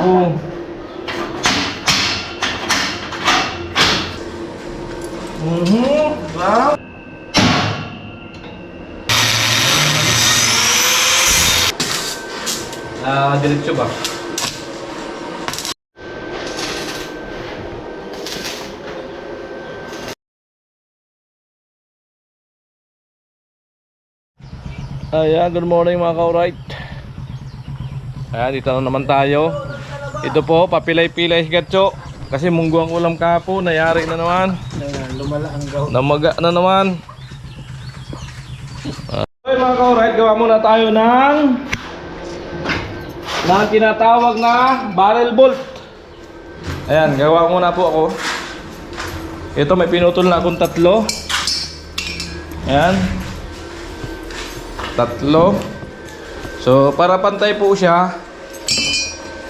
Oo. Wow. Diretso ba? Ayan, good morning mga ka-alright. Ayan, dito na naman tayo. Ito po, papilay-pilay higatso. Kasi munggo ang ulam kahapon, nayari na naman. Lumala ang gaw. Namaga na naman. Okay mga ka-alright, gawa muna tayo ng tinatawag na barrel bolt. Ayan, gawa muna po ako. Ito may pinutol na akong 3. Ayan. 3. So para pantay po siya,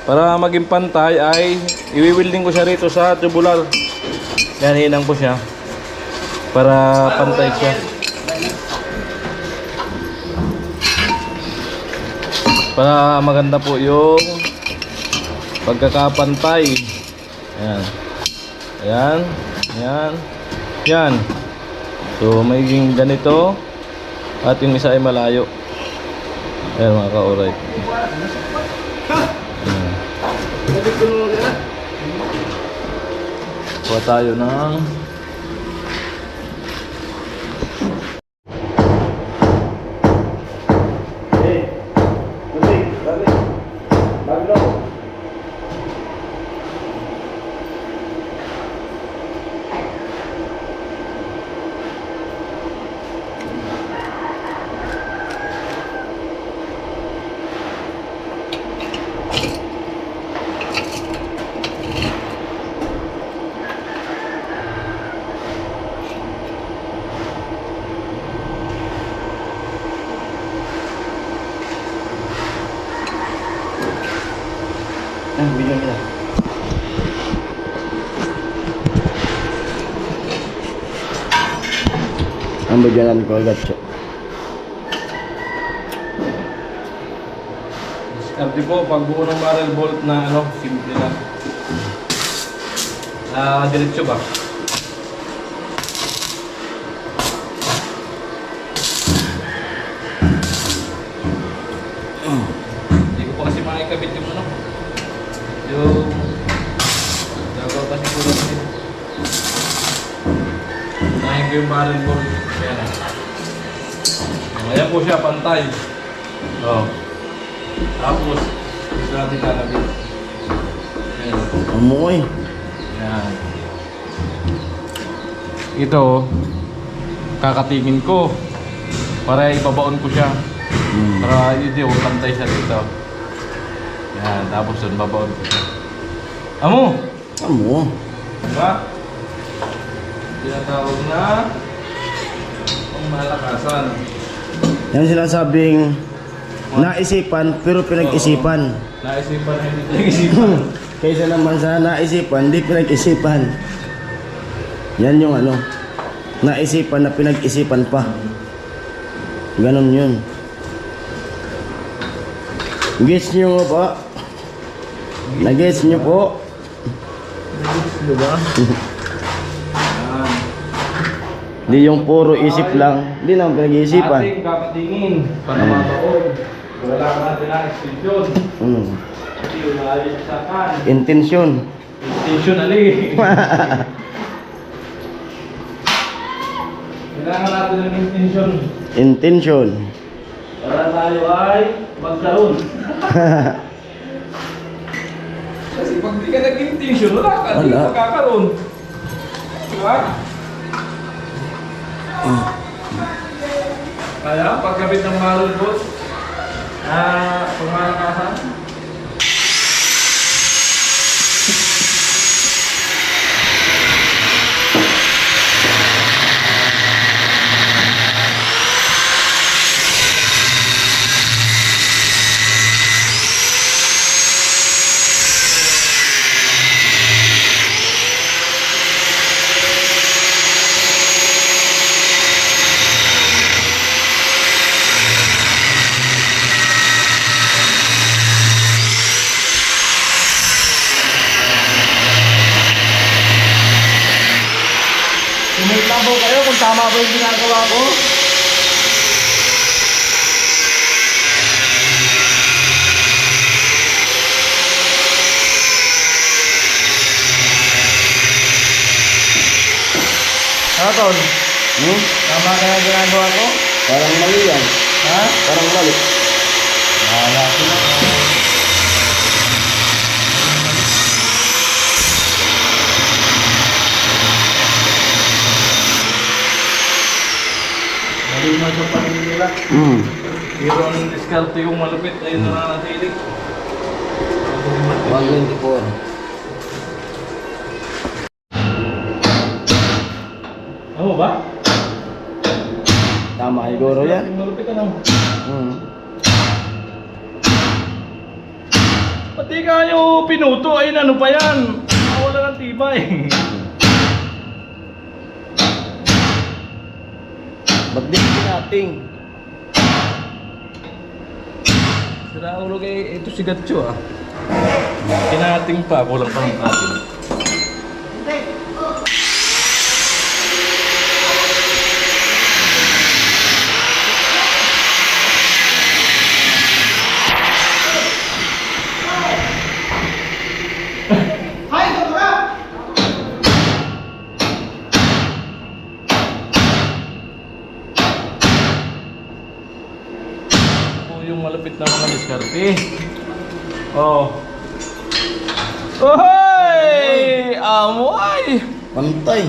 para maging pantay ay iwi-welding ko siya rito sa tubular. Yan, hinang ko siya para pantay siya. Para maganda po yung pagkakapantay. Ayan. Ayan. Ayan. Yan. So magiging ganito. At yung isa ay malayo. Ayan mga ka-alright. Kuha tayo ng Bilang kita. Ang bajalan ko agad siya. diskarte po pagbuo ng barrel bolt na ano, simple lang. Diretso ba? Hindi ko pa kasi makikabit yung ano. Yung dagaw kasi po natin. Unahin ko yung barrel bolt. Ayan. Ayan po siya, pantay. Oh. Tapos, gusto natin kakabit. Ayan. Amoy. Ayan. Ito, kakatingin ko para ibabaon ko siya. Para hindi ko pantay siya dito. Yan, tapos doon babaon ko siya. Amo! Amo. Diba? Tinatawag na ang malakasan. Yan sinasabing naisipan pero pinag-isipan. Naisipan na hindi pinag-isipan. Kaysa naman sa naisipan, hindi pinag-isipan. Yan yung ano, naisipan na pinag-isipan pa. Ganon yun. Gets nyo ba? Nag-gets nyo po? Diba? Hindi yung puro isip lang. Hindi naman pinag-iisipan. Ating kakatingin para mabaon. Wala ka natin na extension. Hindi yung maalis sa kan. Intensyon. Extension ali. Kailangan natin ng intention. Intensyon. Para tayo ay magkaroon. Kasi pag di ka nag-intention, wala ka. Hindi ka magkakaroon. Diba? Kaya pagkabit ng barrel bolt, pangmalakasan. yung ginagawa ko. Ano, Tol? Tama ka na ginagawa ko? Parang mali yan. Ha? Parang mali. Wala sila. Mali mo sa paninira. Pero ang diskarte yung malupit ay nananatilig. 124. Ano ba? Tama siguro yan. Malupit ano? Pati ka nyo pinuto ay ano pa yan? Wala ng tibay. Ba't di nating? Sira ulo kay ito si Gatcho ah. Kinating pa, kulang pa ng ating. Yung malapit na mga diskarte. Oh. Ohoy! Amoy! Pantay.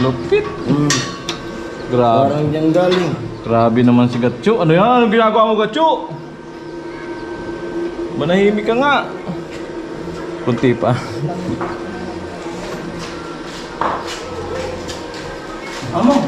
Lupit. Grabe. Parang dyan galing. Grabe naman si Gatcho. Ano yan? Anong ginagawa mo, Gatcho? Manahimik ka nga. Kunti pa. Amo?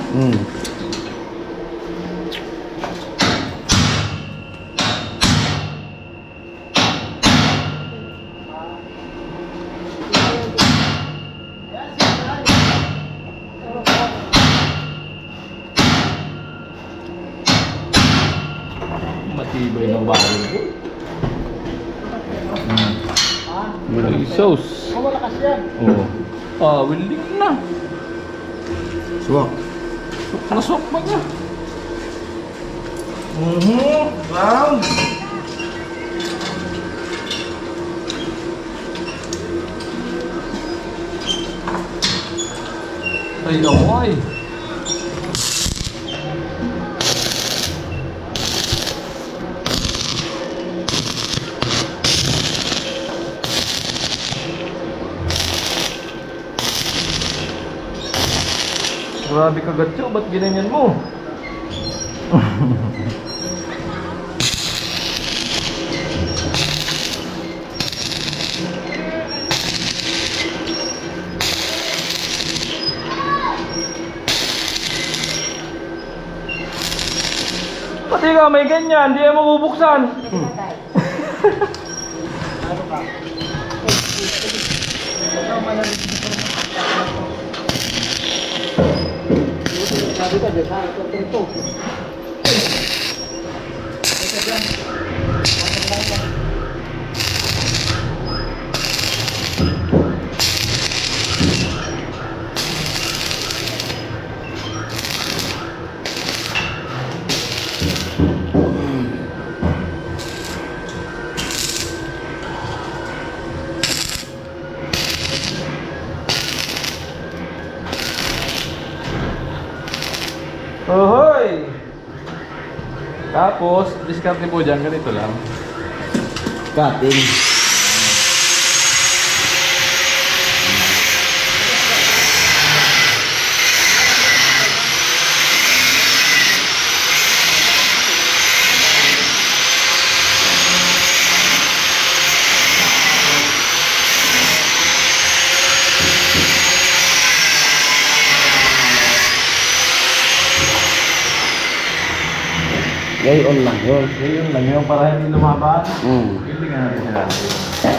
Matibay ng bahay ko. May sauce. Malakas yan. Oo. Ah, willing na. Suwak. Nasok ba niya? Round. Ay, away. Grabe ka, Gatcho, ba't ginanyan mo? Pati ka, may ganyan, di mo mabubuksan. Sabi ka, di ka, ito. Ohoy! Tapos, diskarte po dyan, ganito lang. Cutting. Ngayon lang yun. Yun lang yung para hindi lumaban. Hindi nga natin sila.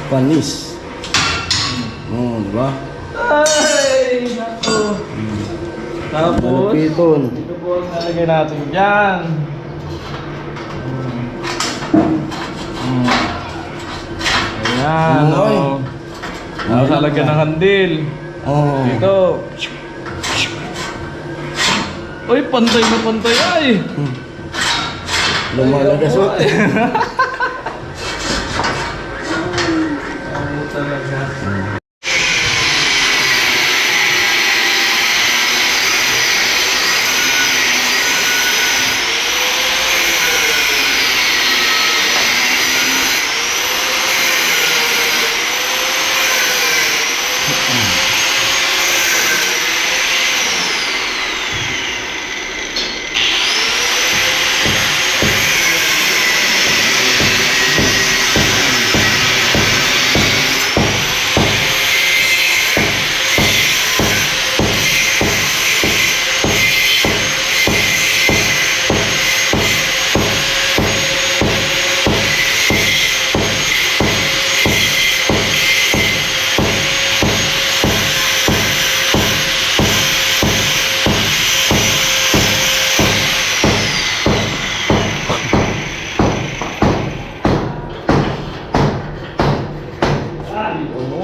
Panis. Diba? Ay, naku. Tapos, Malupiton. ito po ang nalagay natin dyan. Ayan, Ay. oh. Tapos lalagyan ng handil. Oo. Dito. Uy, pantay na pantay ay. Lumalagas o. Ano talaga?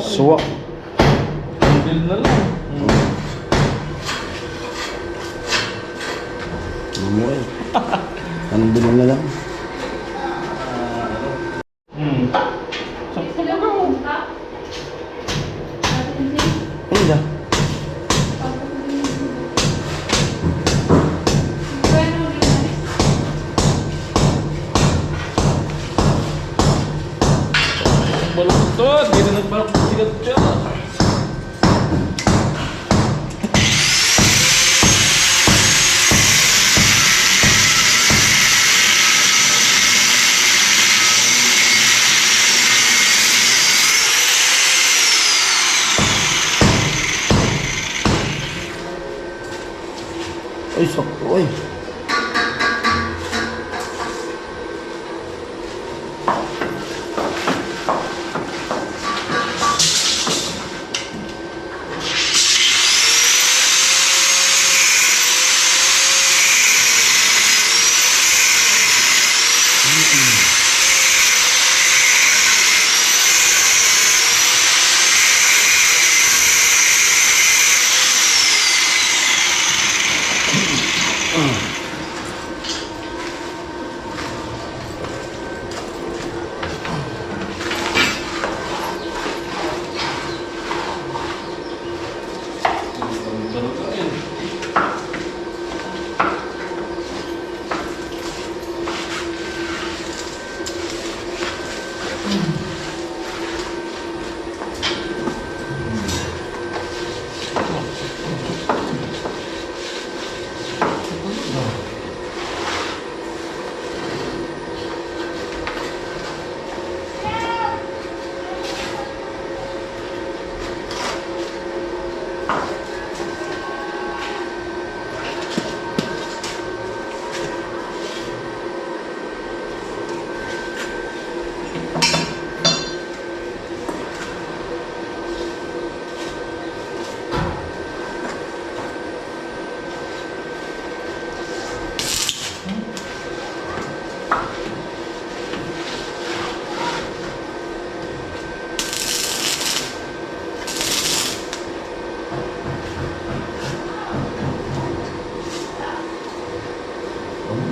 Suwa. Handil na lang. Umuwi. Andun na lang. Sakto na daw. Ano ba? Baluktot. Hindi na nagbalak ng sigat dyan. Ay, sakto. Ay.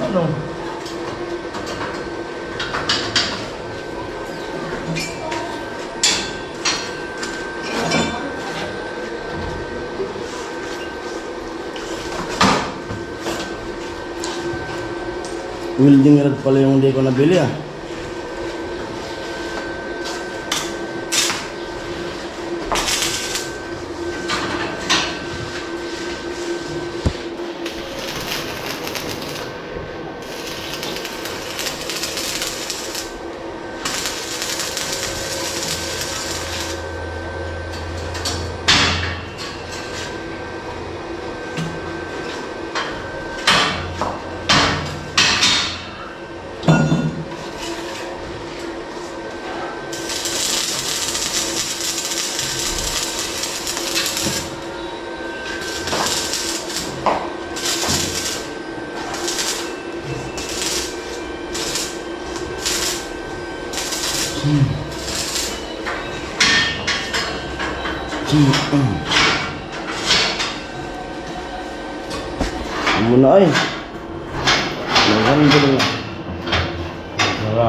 Ano? Welding rod pala yung hindi ko nabili ah. Ano na ay? Alhamdulillah. Wala.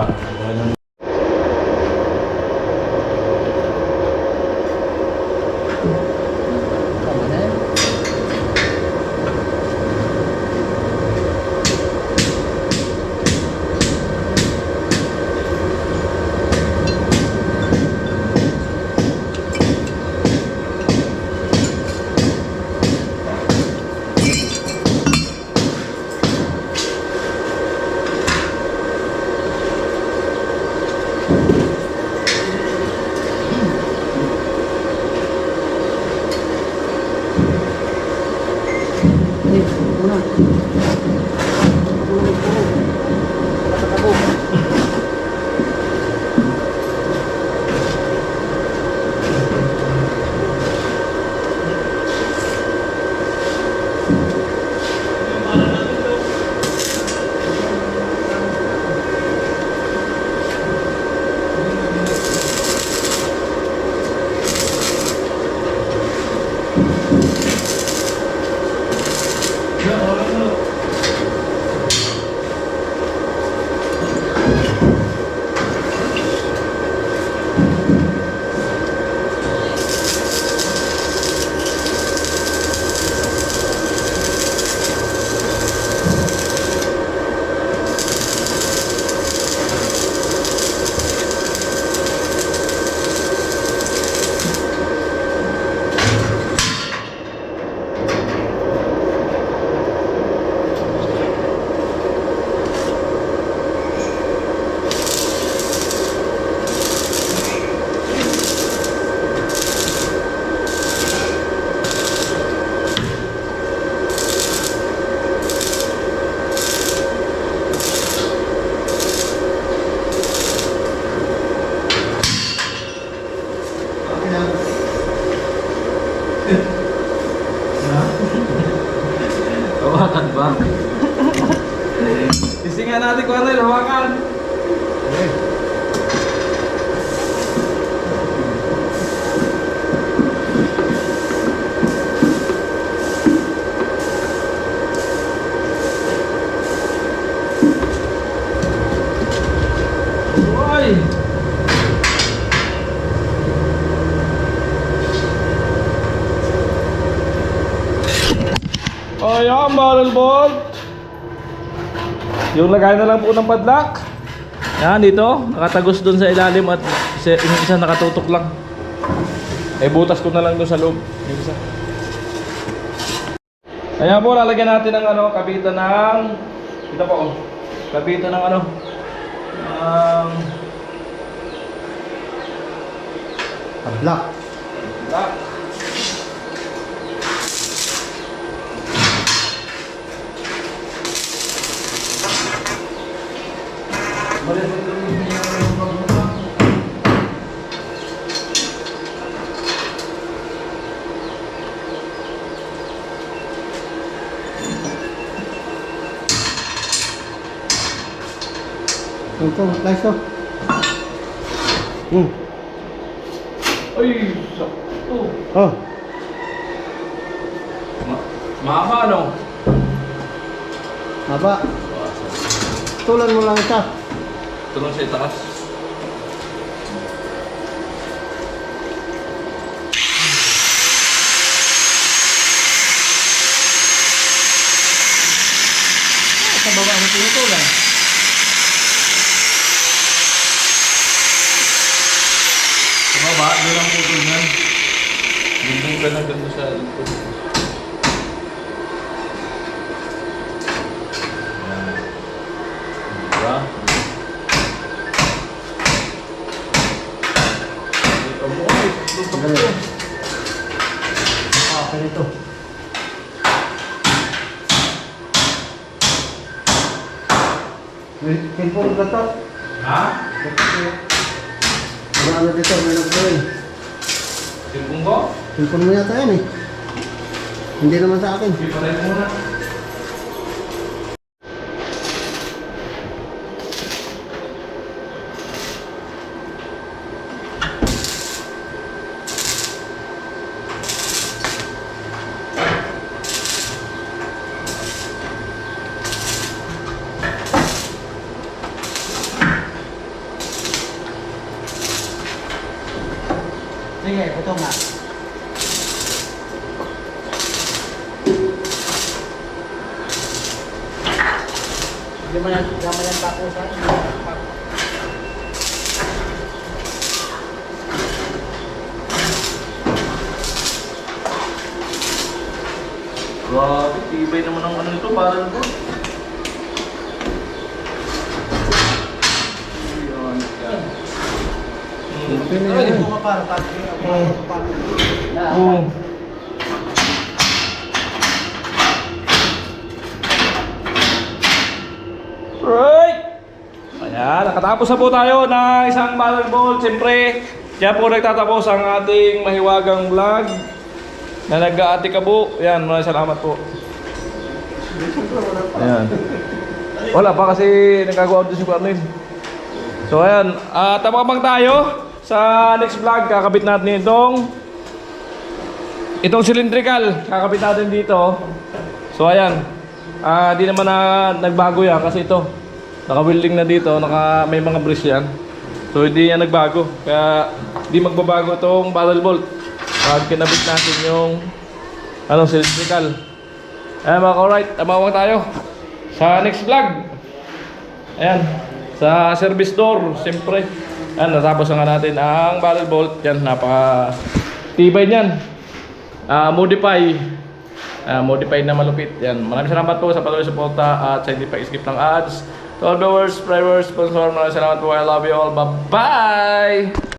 Hawakan ba? Tisingan natin kung ano yung hawakan. Uy! Ayan, barrel bolt. Yung lagay na lang po ng padlock. Yan, dito. Nakatagos dun sa ilalim at yung isa nakatutok lang. Eh, butas ko na lang dun sa loob. Yung isa. Ayan po, lalagyan natin ng ano, kabitan ng... Ito po, oh. Kabitan ng ano... Padlock. Padlock. Ito, slice to. Ay, sakto. Oh, Mahaba, ano? haba. Tulan mo lang isa. Tulong sa itaas. Sa baba mo tinutulan. Sa baba, doon ang putol yan. Bumbong ka na ganda sa likod. Yan. Diba? Ito mo, ay, lutok ko. Ganito. Cellphone ka to. Ha? Ano dito, may nag-play. Timpong ko? Cellphone mo yata yan eh. Hindi naman sa akin. Ipatay mo muna. Sige, puto nga. Hindi mo yan tapusan. Grabe, tibay naman ang ano nito, parang ito. Ay, hindi mo para Oo. Right! Ayan, nakatapos na po tayo ng isang mother bolt. Siyempre, kaya po nagtatapos ang ating mahiwagang vlog na nag-aatikabo. Ayan, maraming salamat po. Ayan. Wala pa kasi nagkagawa doon si Cornel. So ayan, tabang tayo sa next vlog. Kakabit natin itong cylindrical. Kakabit natin dito. So ayan, di naman na nagbago yan kasi ito naka-welding na dito, may mga brace yan. So hindi yan nagbago. Kaya di magbabago itong barrel bolt pag kinabit natin yung cylindrical. Ayan mga alright, tabang tayo sa next vlog. Ayan, sa service door, siyempre. Ayan, natapos na nga natin ang barrel bolt. Yan, napaka tibay niyan. Modify na malupit. Yan, maraming salamat po sa patuloy suporta at sa hindi pa-skip ng ads. To all viewers, followers, sponsor, maraming salamat po. I love you all. Bye-bye!